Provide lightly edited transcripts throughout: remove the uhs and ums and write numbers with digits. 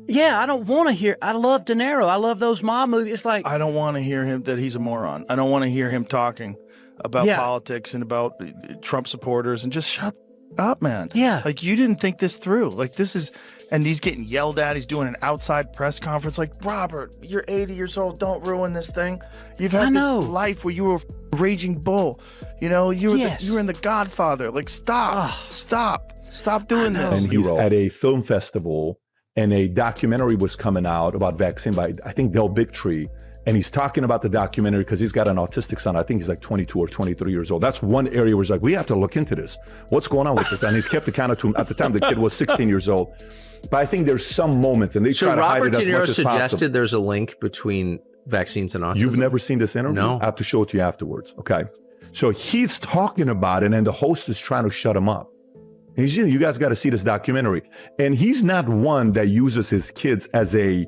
Yeah, I don't want to hear. I love De Niro. I love those mob movies. It's like I don't want to hear him that he's a moron. I don't want to hear him talking about Yeah. politics and about Trump supporters, and just shut up, man. Yeah. Like, you didn't think this through. Like, this is, and he's getting yelled at. He's doing an outside press conference. Like, Robert, you're 80 years old. Don't ruin this thing. You've had this life where you were a raging bull. You know, you were in The Godfather. Like, stop doing this. And he's at a film festival, and a documentary was coming out about vaccine by, I think, Del Bigtree. And he's talking about the documentary because he's got an autistic son. I think he's like 22 or 23 years old. That's one area where he's like, we have to look into this. What's going on with it? And he's kept the counter to him. At the time, the kid was 16 years old. But I think there's some moments, and they try to hide it as much as possible. Robert De Niro suggested there's a link between vaccines and autism. You've never seen this interview? No. I have to show it to you afterwards, okay? So he's talking about it, and the host is trying to shut him up. He's, you guys got to see this documentary. And he's not one that uses his kids as a,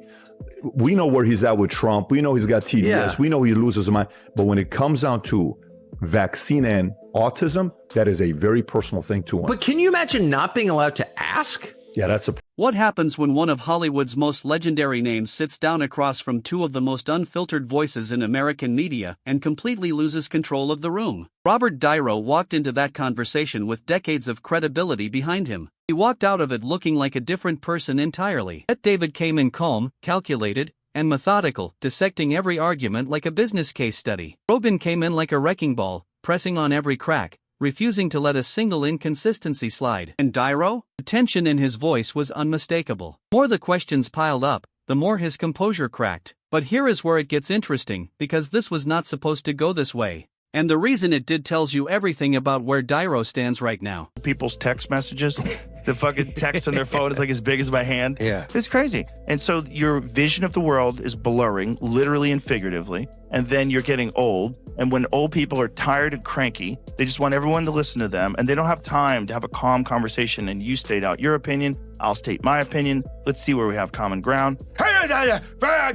we know where he's at with Trump. We know he's got TDS. Yeah. We know he loses his mind. But when it comes down to vaccine and autism, that is a very personal thing to him. But can you imagine not being allowed to ask? Yeah, that's a... What happens when one of Hollywood's most legendary names sits down across from two of the most unfiltered voices in American media and completely loses control of the room? Robert De Niro walked into that conversation with decades of credibility behind him. He walked out of it looking like a different person entirely. Yet David came in calm, calculated, and methodical, dissecting every argument like a business case study. Rogan came in like a wrecking ball, pressing on every crack, refusing to let a single inconsistency slide. And De Niro? The tension in his voice was unmistakable. The more the questions piled up, the more his composure cracked. But here is where it gets interesting, because this was not supposed to go this way. And the reason it did tells you everything about where De Niro stands right now. People's text messages, the fucking text on their phone is like as big as my hand. Yeah. It's crazy. And so your vision of the world is blurring, literally and figuratively. And then you're getting old. And when old people are tired and cranky, they just want everyone to listen to them. And they don't have time to have a calm conversation. And you state out your opinion. I'll state my opinion. Let's see where we have common ground. Hey,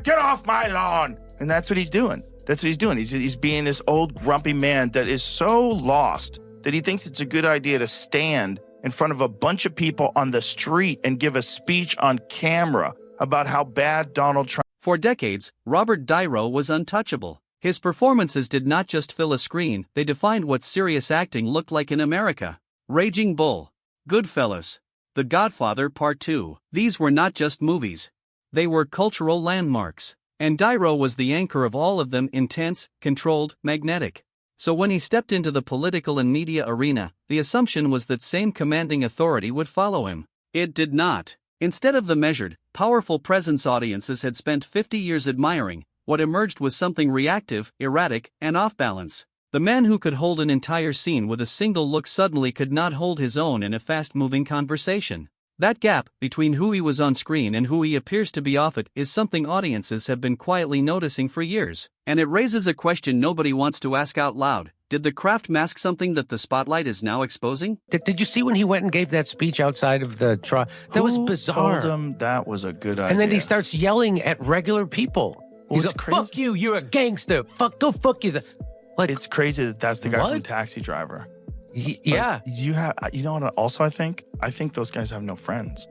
get off my lawn. And that's what he's doing. That's what he's doing. He's being this old grumpy man that is so lost that he thinks it's a good idea to stand in front of a bunch of people on the street and give a speech on camera about how bad Donald Trump. For decades, Robert De Niro was untouchable. His performances did not just fill a screen, they defined what serious acting looked like in America. Raging Bull, Goodfellas, The Godfather Part 2. These were not just movies. They were cultural landmarks. And De Niro was the anchor of all of them, intense, controlled, magnetic. So when he stepped into the political and media arena, the assumption was that same commanding authority would follow him. It did not. Instead of the measured, powerful presence audiences had spent 50 years admiring, what emerged was something reactive, erratic, and off balance. The man who could hold an entire scene with a single look suddenly could not hold his own in a fast-moving conversation. That gap between who he was on screen and who he appears to be off it is something audiences have been quietly noticing for years. And it raises a question nobody wants to ask out loud. Did the craft mask something that the spotlight is now exposing? Did you see when he went and gave that speech outside of the trial? That was bizarre. Who told him that was a good idea? And then he starts yelling at regular people. He's like, fuck you, you're a gangster. Go fuck you. Like, it's crazy that that's the guy what? from Taxi Driver. Yeah. You know what also I think? I think those guys have no friends.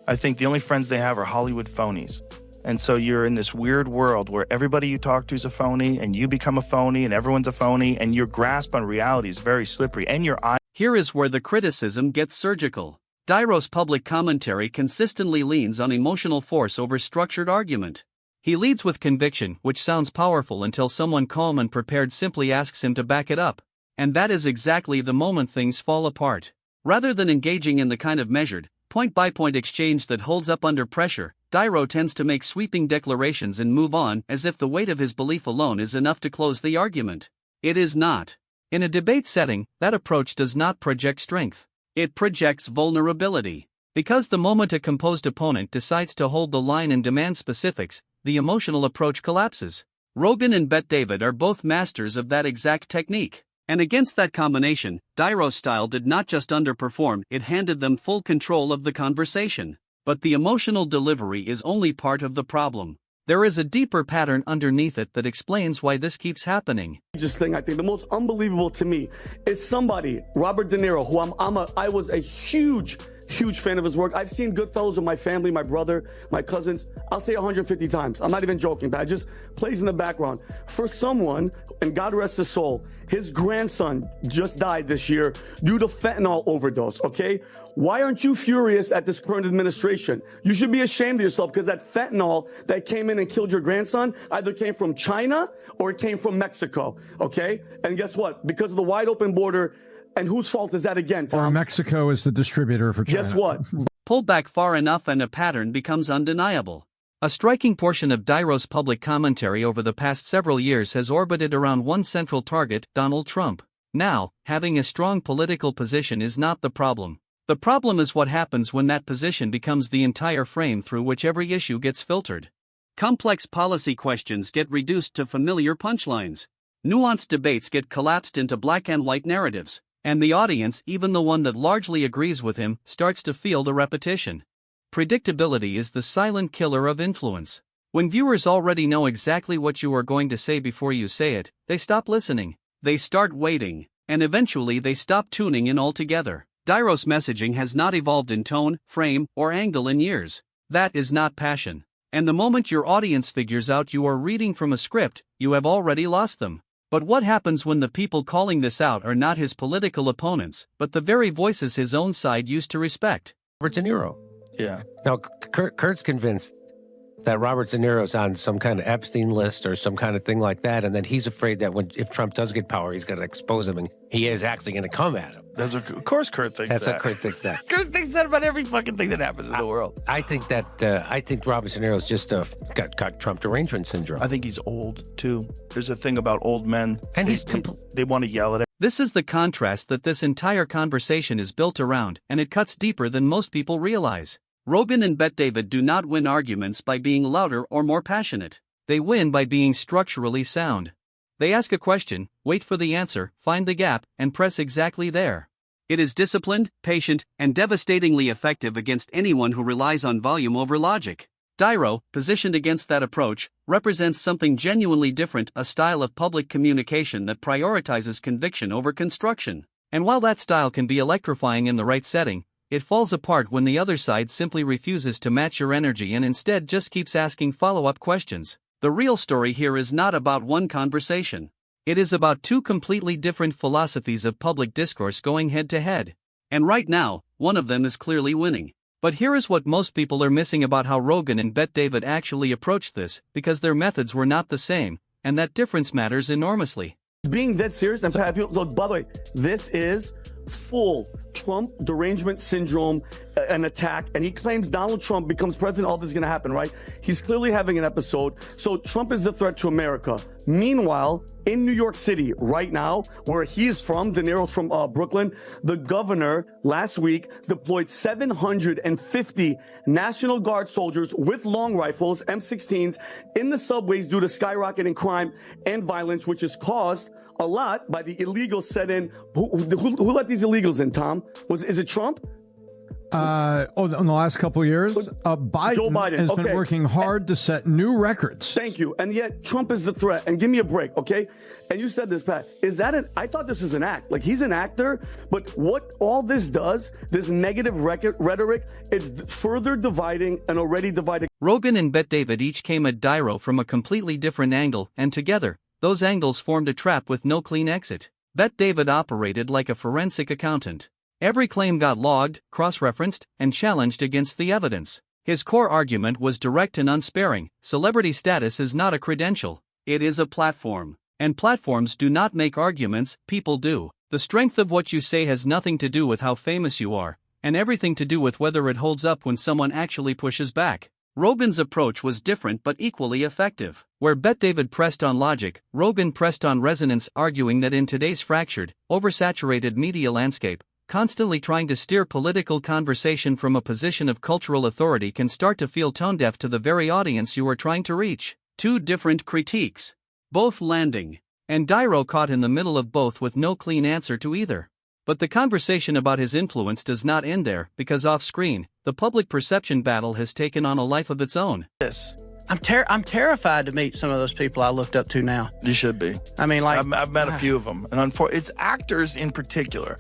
I think the only friends they have are Hollywood phonies. And so you're in this weird world where everybody you talk to is a phony and you become a phony and everyone's a phony and your grasp on reality is very slippery and your eye. Here is where the criticism gets surgical. De Niro's public commentary consistently leans on emotional force over structured argument. He leads with conviction, which sounds powerful until someone calm and prepared simply asks him to back it up. And that is exactly the moment things fall apart. Rather than engaging in the kind of measured, point-by-point exchange that holds up under pressure, De Niro tends to make sweeping declarations and move on as if the weight of his belief alone is enough to close the argument. It is not. In a debate setting, that approach does not project strength. It projects vulnerability. Because the moment a composed opponent decides to hold the line and demand specifics, the emotional approach collapses. Rogan and Bet David are both masters of that exact technique. And against that combination, De Niro's style did not just underperform, it handed them full control of the conversation. But the emotional delivery is only part of the problem. There is a deeper pattern underneath it that explains why this keeps happening. Just thing I think the most unbelievable to me is somebody, Robert De Niro, who I was a huge huge fan of his work. I've seen Goodfellas with my family, my brother, my cousins. I'll say 150 times. I'm not even joking, but it just plays in the background. For someone, and God rest his soul, his grandson just died this year due to fentanyl overdose, okay? Why aren't you furious at this current administration? You should be ashamed of yourself because that fentanyl that came in and killed your grandson either came from China or it came from Mexico, okay? And guess what? Because of the wide open border, and whose fault is that again, Tom? Or Mexico is the distributor for China. Guess what? Pull back far enough and a pattern becomes undeniable. A striking portion of Diro's public commentary over the past several years has orbited around one central target, Donald Trump. Now, having a strong political position is not the problem. The problem is what happens when that position becomes the entire frame through which every issue gets filtered. Complex policy questions get reduced to familiar punchlines. Nuanced debates get collapsed into black and white narratives, and the audience, even the one that largely agrees with him, starts to feel the repetition. Predictability is the silent killer of influence. When viewers already know exactly what you are going to say before you say it, they stop listening, they start waiting, and eventually they stop tuning in altogether. Diro's messaging has not evolved in tone, frame, or angle in years. That is not passion. And the moment your audience figures out you are reading from a script, you have already lost them. But what happens when the people calling this out are not his political opponents, but the very voices his own side used to respect? Robert De Niro. Yeah. Now, Kurt's convinced that Robert De Niro's on some kind of Epstein list or some kind of thing like that, and then he's afraid that if Trump does get power, he's going to expose him, and he is actually going to come at him. Of course Kurt thinks That's that. what Kurt thinks that. Kurt thinks that about every fucking thing that happens in the world. I think Robert De Niro's just got Trump derangement syndrome. I think he's old, too. There's a thing about old men. And they want to yell at it. This is the contrast that this entire conversation is built around, and it cuts deeper than most people realize. Rogan and Bet David do not win arguments by being louder or more passionate. They win by being structurally sound. They ask a question, wait for the answer, find the gap, and press exactly there. It is disciplined, patient, and devastatingly effective against anyone who relies on volume over logic. Diro, positioned against that approach, represents something genuinely different, a style of public communication that prioritizes conviction over construction. And while that style can be electrifying in the right setting, it falls apart when the other side simply refuses to match your energy and instead just keeps asking follow-up questions. The real story here is not about one conversation. It is about two completely different philosophies of public discourse going head-to-head. And right now, one of them is clearly winning. But here is what most people are missing about how Rogan and Bet David actually approached this, because their methods were not the same, and that difference matters enormously. Being dead serious and happy. Look, by the way, this is full Trump derangement syndrome, an attack, and he claims Donald Trump becomes president, all this is going to happen, right? He's clearly having an episode. So Trump is the threat to America. Meanwhile, in New York City right now, where he's from, De Niro's from Brooklyn, the governor last week deployed 750 National Guard soldiers with long rifles, M16s, in the subways due to skyrocketing crime and violence, which is caused a lot by the illegals set in. Who let these illegals in, Tom? Is it Trump? In the last couple of years, Biden, Joe Biden has been working hard to set new records. Thank you. And yet Trump is the threat. And give me a break, okay? And you said this, Pat. Is that I thought this was an act. Like, he's an actor. But what all this does, this negative rhetoric, it's further dividing an already divided. Rogan and Bet David each came at Diro from a completely different angle, and together, those angles formed a trap with no clean exit. Bet David operated like a forensic accountant. Every claim got logged, cross-referenced, and challenged against the evidence. His core argument was direct and unsparing: celebrity status is not a credential, it is a platform. And platforms do not make arguments, people do. The strength of what you say has nothing to do with how famous you are, and everything to do with whether it holds up when someone actually pushes back. Rogan's approach was different but equally effective. Where Bet David pressed on logic, Rogan pressed on resonance, arguing that in today's fractured, oversaturated media landscape, constantly trying to steer political conversation from a position of cultural authority can start to feel tone-deaf to the very audience you are trying to reach. Two different critiques, both landing, and Diro caught in the middle of both with no clean answer to either. But the conversation about his influence does not end there, because off-screen, the public perception battle has taken on a life of its own. Yes. I'm terrified to meet some of those people I looked up to now. You should be. I mean, like, I've met a few of them, and it's actors in particular,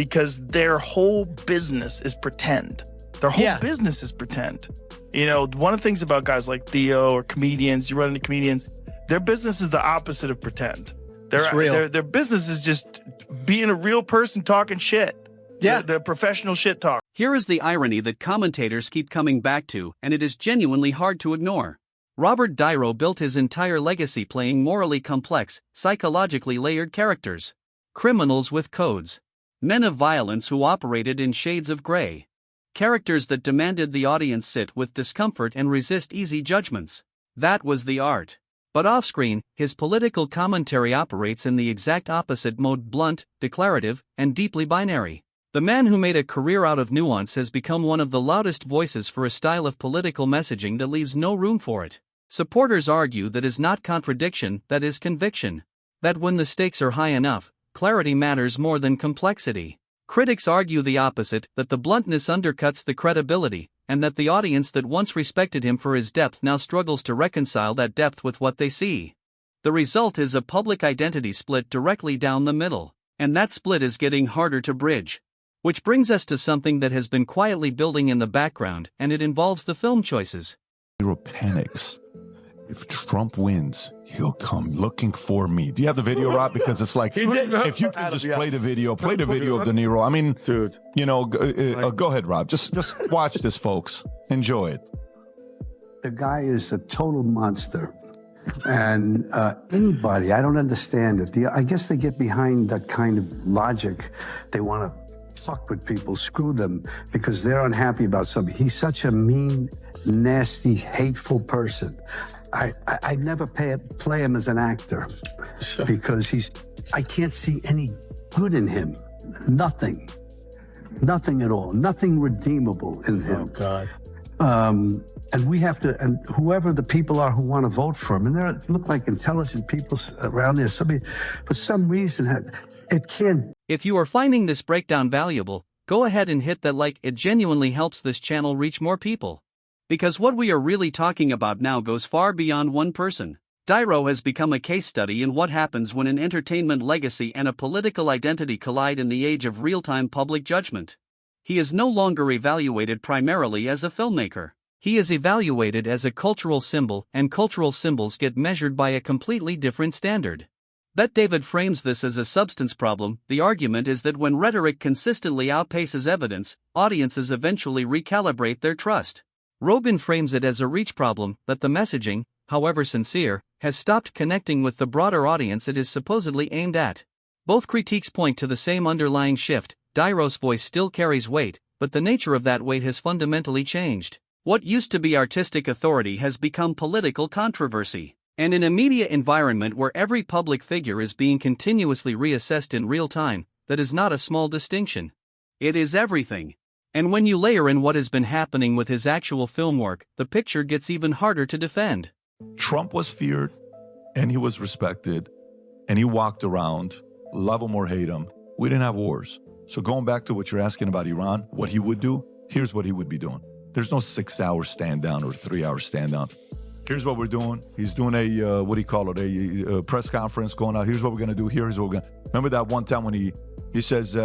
because their whole business is pretend. Their whole business is pretend. You know, one of the things about guys like Theo or comedians, you run into comedians, their business is the opposite of pretend. Their business is just being a real person talking shit. Yeah. The professional shit talk. Here is the irony that commentators keep coming back to, and it is genuinely hard to ignore. Robert De Niro built his entire legacy playing morally complex, psychologically layered characters. Criminals with codes. Men of violence who operated in shades of gray. Characters that demanded the audience sit with discomfort and resist easy judgments. That was the art. But off-screen, his political commentary operates in the exact opposite mode: blunt, declarative, and deeply binary. The man who made a career out of nuance has become one of the loudest voices for a style of political messaging that leaves no room for it. Supporters argue that is not contradiction, that is conviction. That when the stakes are high enough, clarity matters more than complexity. Critics argue the opposite, that the bluntness undercuts the credibility, and that the audience that once respected him for his depth now struggles to reconcile that depth with what they see. The result is a public identity split directly down the middle, and that split is getting harder to bridge. Which brings us to something that has been quietly building in the background, and it involves the film choices. Niro panics. If Trump wins, he'll come looking for me. Do you have the video, Rob? Because it's like, if you can just play the video of De Niro. I mean, dude, you know, go ahead, Rob. Just watch this, folks. Enjoy it. The guy is a total monster. And anybody, I don't understand it. I guess they get behind that kind of logic. They want to fuck with people, screw them, because they're unhappy about something. He's such a mean, nasty, hateful person. I never play him as an actor because I can't see any good in him. Nothing at all. Nothing redeemable in him. Oh, God. And we have to, and whoever the people are who want to vote for him, and they look like intelligent people around there. For some reason, it can't. If you are finding this breakdown valuable, go ahead and hit that like. It genuinely helps this channel reach more people. Because what we are really talking about now goes far beyond one person. De Niro has become a case study in what happens when an entertainment legacy and a political identity collide in the age of real-time public judgment. He is no longer evaluated primarily as a filmmaker. He is evaluated as a cultural symbol, and cultural symbols get measured by a completely different standard. Bet David frames this as a substance problem. The argument is that when rhetoric consistently outpaces evidence, audiences eventually recalibrate their trust. Rogan frames it as a reach problem, that the messaging, however sincere, has stopped connecting with the broader audience it is supposedly aimed at. Both critiques point to the same underlying shift. De Niro's voice still carries weight, but the nature of that weight has fundamentally changed. What used to be artistic authority has become political controversy. And in a media environment where every public figure is being continuously reassessed in real time, that is not a small distinction. It is everything. And when you layer in what has been happening with his actual film work, the picture gets even harder to defend. Trump was feared, and he was respected, and he walked around, love him or hate him. We didn't have wars. So going back to what you're asking about Iran, what he would do, here's what he would be doing. There's no 6-hour stand down or 3-hour stand down. Here's what we're doing. He's doing a, what do you call it, a press conference going out. Here's what we're going to do. Here's what we're going to. Remember that one time when he says,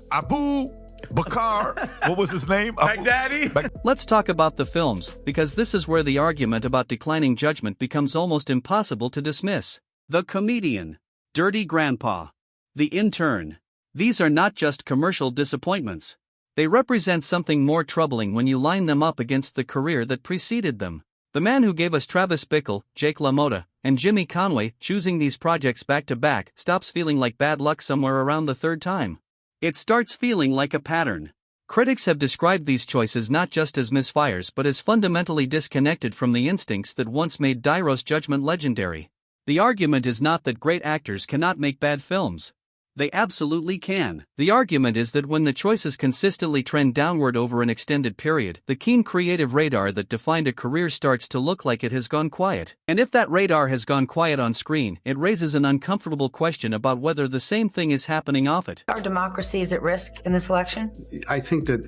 Abu Bakar, what was his name? Baghdadi. Let's talk about the films, because this is where the argument about declining judgment becomes almost impossible to dismiss. The Comedian, Dirty Grandpa, The Intern. These are not just commercial disappointments. They represent something more troubling when you line them up against the career that preceded them. The man who gave us Travis Bickle, Jake LaMotta, and Jimmy Conway, choosing these projects back to back, stops feeling like bad luck somewhere around the third time. It starts feeling like a pattern. Critics have described these choices not just as misfires but as fundamentally disconnected from the instincts that once made De Niro's judgment legendary. The argument is not that great actors cannot make bad films. They absolutely can. The argument is that when the choices consistently trend downward over an extended period, the keen creative radar that defined a career starts to look like it has gone quiet. And if that radar has gone quiet on screen, it raises an uncomfortable question about whether the same thing is happening off it. Our democracy is at risk in this election? I think that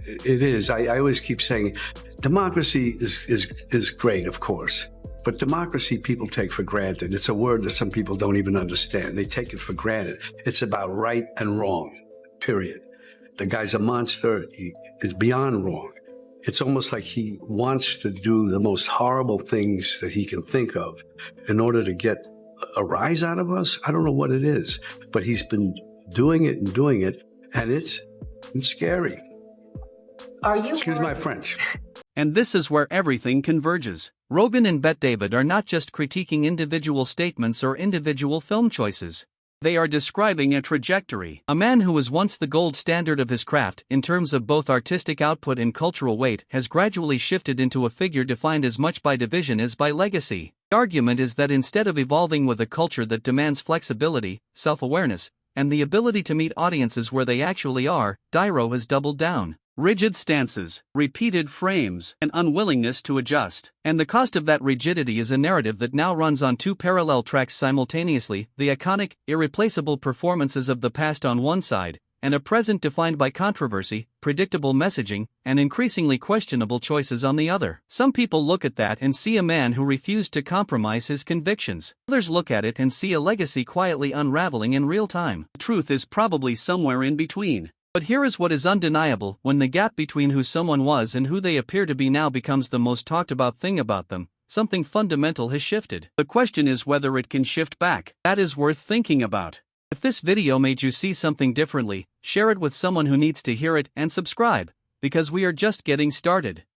it is. I always keep saying democracy is great, of course. But democracy people take for granted. It's a word that some people don't even understand. They take it for granted. It's about right and wrong, period. the guy's a monster. He is beyond wrong. It's almost like he wants to do the most horrible things that he can think of in order to get a rise out of us. I don't know what it is, but he's been doing it, and it's scary. Are you Excuse my French. And this is where everything converges. Rogan and Bet David are not just critiquing individual statements or individual film choices. They are describing a trajectory. A man who was once the gold standard of his craft in terms of both artistic output and cultural weight has gradually shifted into a figure defined as much by division as by legacy. The argument is that instead of evolving with a culture that demands flexibility, self-awareness, and the ability to meet audiences where they actually are, Niro has doubled down. Rigid stances, repeated frames, and unwillingness to adjust. And the cost of that rigidity is a narrative that now runs on two parallel tracks simultaneously: the iconic, irreplaceable performances of the past on one side, and a present defined by controversy, predictable messaging, and increasingly questionable choices on the other. Some people look at that and see a man who refused to compromise his convictions. Others look at it and see a legacy quietly unraveling in real time. The truth is probably somewhere in between. But here is what is undeniable: when the gap between who someone was and who they appear to be now becomes the most talked about thing about them, something fundamental has shifted. The question is whether it can shift back. That is worth thinking about. If this video made you see something differently, share it with someone who needs to hear it and subscribe, because we are just getting started.